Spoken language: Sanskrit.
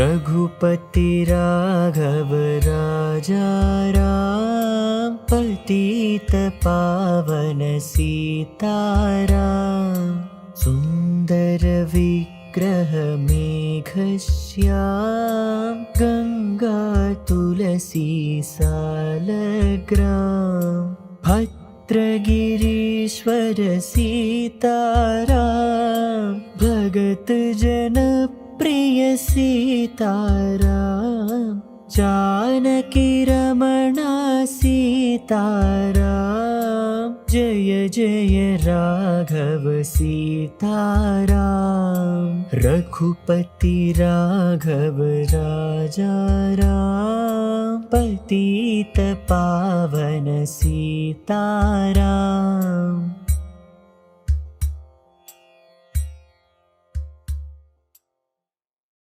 रघुपति राघव राजा राम, पतित पावन सीताराम। सुंदर विग्रह मेघश्याम, गंगा तुलसी सालग्राम। भद्रगिरीश्वर सीताराम, भगत जन प्रिय सीताराम। जानकी रमणा सीताराम, जय जय राघव सीताराम। रघुपति राघव राजा राम, पतित पावन सीताराम।